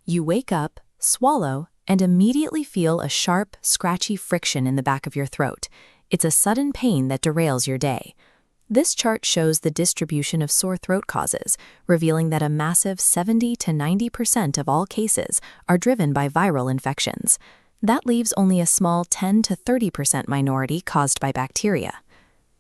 You wake up, swallow, and immediately feel a sharp, scratchy friction in the back of your throat. It's a sudden pain that derails your day. This chart shows the distribution of sore throat causes, revealing that a massive 70 to 90% of all cases are driven by viral infections. That leaves only a small 10 to 30% minority caused by bacteria.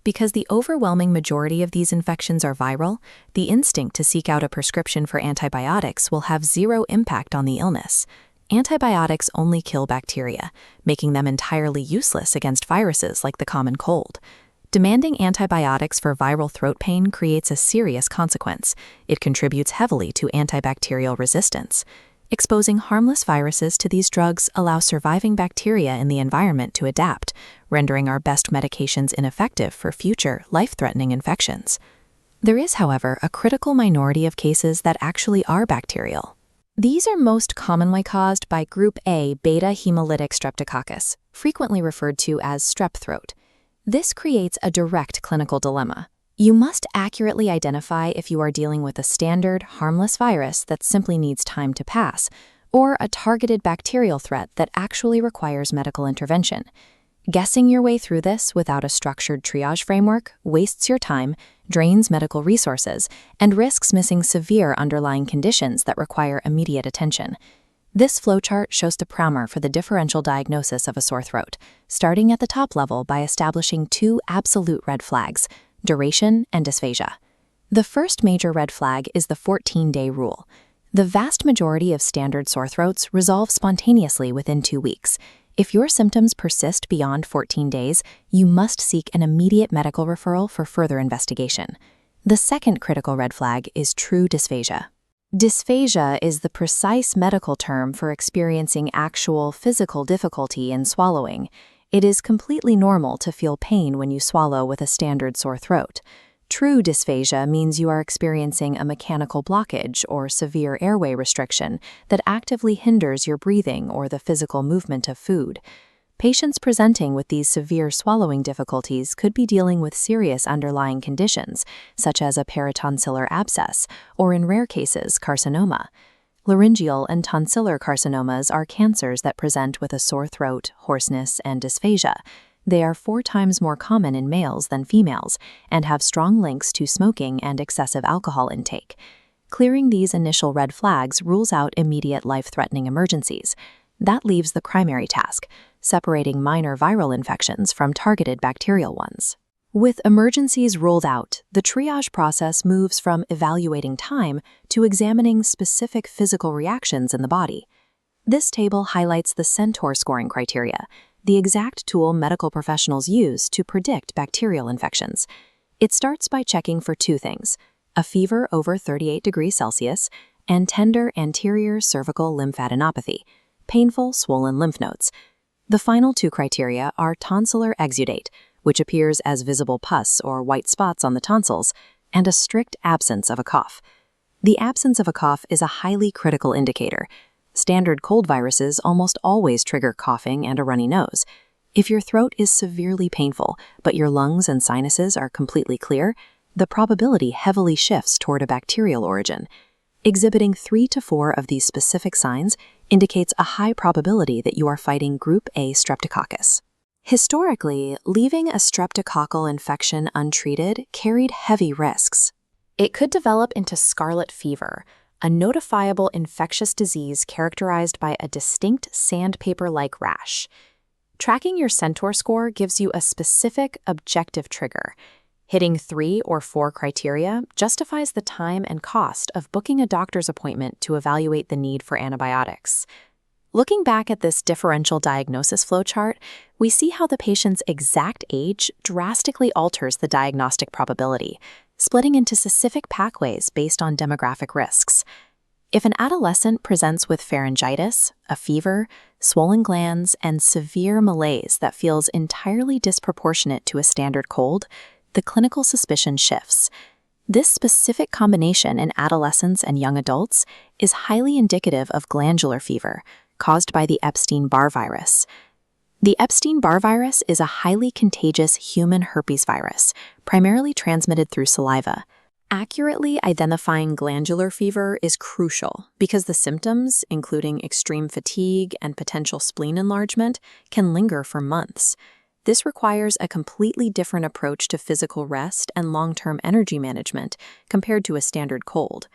Because the overwhelming majority of these infections are viral, the instinct to seek out a prescription for antibiotics will have zero impact on the illness. Antibiotics only kill bacteria, making them entirely useless against viruses like the common cold. Demanding antibiotics for viral throat pain creates a serious consequence. It contributes heavily to antibacterial resistance. Exposing harmless viruses to these drugs allows surviving bacteria in the environment to adapt, rendering our best medications ineffective for future, life-threatening infections. There is, however, a critical minority of cases that actually are bacterial. These are most commonly caused by group A beta hemolytic streptococcus, frequently referred to as strep throat. This creates a direct clinical dilemma. You must accurately identify if you are dealing with a standard, harmless virus that simply needs time to pass, or a targeted bacterial threat that actually requires medical intervention. Guessing your way through this without a structured triage framework wastes your time, drains medical resources, and risks missing severe underlying conditions that require immediate attention. This flowchart shows the primer for the differential diagnosis of a sore throat, starting at the top level by establishing two absolute red flags: duration and dysphagia. The first major red flag is the 14-day rule. The vast majority of standard sore throats resolve spontaneously within 2 weeks. If your symptoms persist beyond 14 days, you must seek an immediate medical referral for further investigation. The second critical red flag is true dysphagia. Dysphagia is the precise medical term for experiencing actual physical difficulty in swallowing. It is completely normal to feel pain when you swallow with a standard sore throat. True dysphagia means you are experiencing a mechanical blockage or severe airway restriction that actively hinders your breathing or the physical movement of food. Patients presenting with these severe swallowing difficulties could be dealing with serious underlying conditions, such as a peritonsillar abscess, or in rare cases, carcinoma. Laryngeal and tonsillar carcinomas are cancers that present with a sore throat, hoarseness, and dysphagia. They are 4 times more common in males than females and have strong links to smoking and excessive alcohol intake. Clearing these initial red flags rules out immediate life-threatening emergencies. That leaves the primary task: separating minor viral infections from targeted bacterial ones. With emergencies ruled out, the triage process moves from evaluating time to examining specific physical reactions in the body. This table highlights the Centor scoring criteria, the exact tool medical professionals use to predict bacterial infections. It starts by checking for 2 things: a fever over 38 degrees Celsius and tender anterior cervical lymphadenopathy, painful swollen lymph nodes. The final 2 criteria are tonsillar exudate, which appears as visible pus or white spots on the tonsils, and a strict absence of a cough. The absence of a cough is a highly critical indicator. Standard cold viruses almost always trigger coughing and a runny nose. If your throat is severely painful, but your lungs and sinuses are completely clear, the probability heavily shifts toward a bacterial origin. Exhibiting 3 to 4 of these specific signs indicates a high probability that you are fighting group A Streptococcus. Historically, leaving a streptococcal infection untreated carried heavy risks. It could develop into scarlet fever, a notifiable infectious disease characterized by a distinct sandpaper-like rash. Tracking your Centor score gives you a specific, objective trigger. Hitting 3 or 4 criteria justifies the time and cost of booking a doctor's appointment to evaluate the need for antibiotics. Looking back at this differential diagnosis flowchart, we see how the patient's exact age drastically alters the diagnostic probability, splitting into specific pathways based on demographic risks. If an adolescent presents with pharyngitis, a fever, swollen glands, and severe malaise that feels entirely disproportionate to a standard cold, the clinical suspicion shifts. This specific combination in adolescents and young adults is highly indicative of glandular fever, caused by the Epstein-Barr virus. The Epstein-Barr virus is a highly contagious human herpes virus, primarily transmitted through saliva. Accurately identifying glandular fever is crucial because the symptoms, including extreme fatigue and potential spleen enlargement, can linger for months. This requires a completely different approach to physical rest and long-term energy management compared to a standard cold.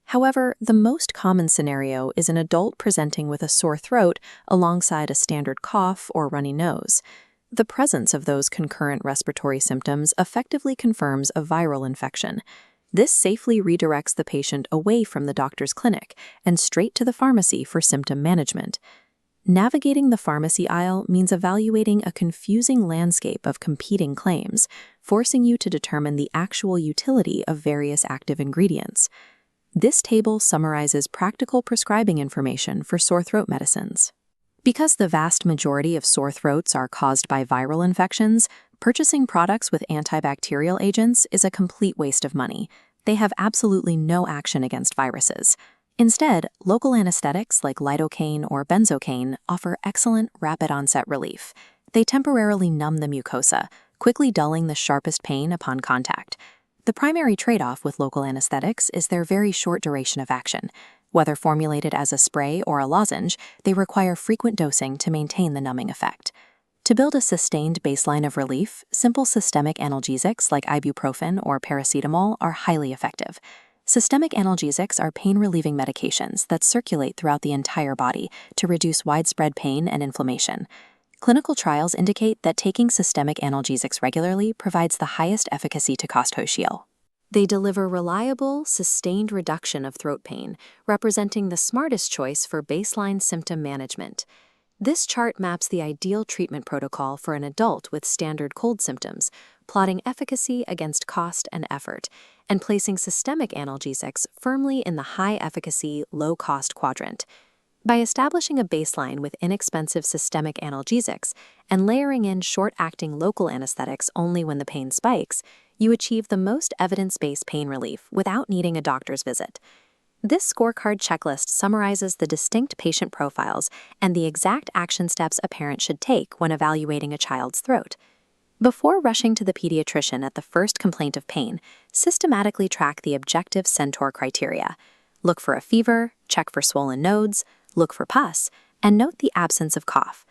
However, the most common scenario is an adult presenting with a sore throat alongside a standard cough or runny nose. The presence of those concurrent respiratory symptoms effectively confirms a viral infection. This safely redirects the patient away from the doctor's clinic and straight to the pharmacy for symptom management. Navigating the pharmacy aisle means evaluating a confusing landscape of competing claims, forcing you to determine the actual utility of various active ingredients. This table summarizes practical prescribing information for sore throat medicines. Because the vast majority of sore throats are caused by viral infections, purchasing products with antibacterial agents is a complete waste of money. They have absolutely no action against viruses. Instead, local anesthetics like lidocaine or benzocaine offer excellent rapid onset relief. They temporarily numb the mucosa, quickly dulling the sharpest pain upon contact. The primary trade-off with local anesthetics is their very short duration of action. Whether formulated as a spray or a lozenge, they require frequent dosing to maintain the numbing effect. To build a sustained baseline of relief, simple systemic analgesics like ibuprofen or paracetamol are highly effective. Systemic analgesics are pain-relieving medications that circulate throughout the entire body to reduce widespread pain and inflammation. Clinical trials indicate that taking systemic analgesics regularly provides the highest efficacy to cost ratio. They deliver reliable, sustained reduction of throat pain, representing the smartest choice for baseline symptom management. This chart maps the ideal treatment protocol for an adult with standard cold symptoms, plotting efficacy against cost and effort, and placing systemic analgesics firmly in the high-efficacy, low-cost quadrant. By establishing a baseline with inexpensive systemic analgesics and layering in short-acting local anesthetics only when the pain spikes, you achieve the most evidence-based pain relief without needing a doctor's visit. This scorecard checklist summarizes the distinct patient profiles and the exact action steps a parent should take when evaluating a child's throat. Before rushing to the pediatrician at the first complaint of pain, systematically track the objective Centor criteria. Look for a fever, check for swollen nodes, look for pus, and note the absence of cough.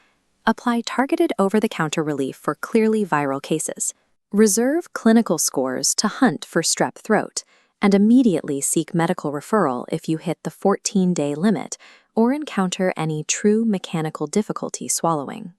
Apply targeted over-the-counter relief for clearly viral cases. Reserve clinical scores to hunt for strep throat, and immediately seek medical referral if you hit the 14-day limit or encounter any true mechanical difficulty swallowing.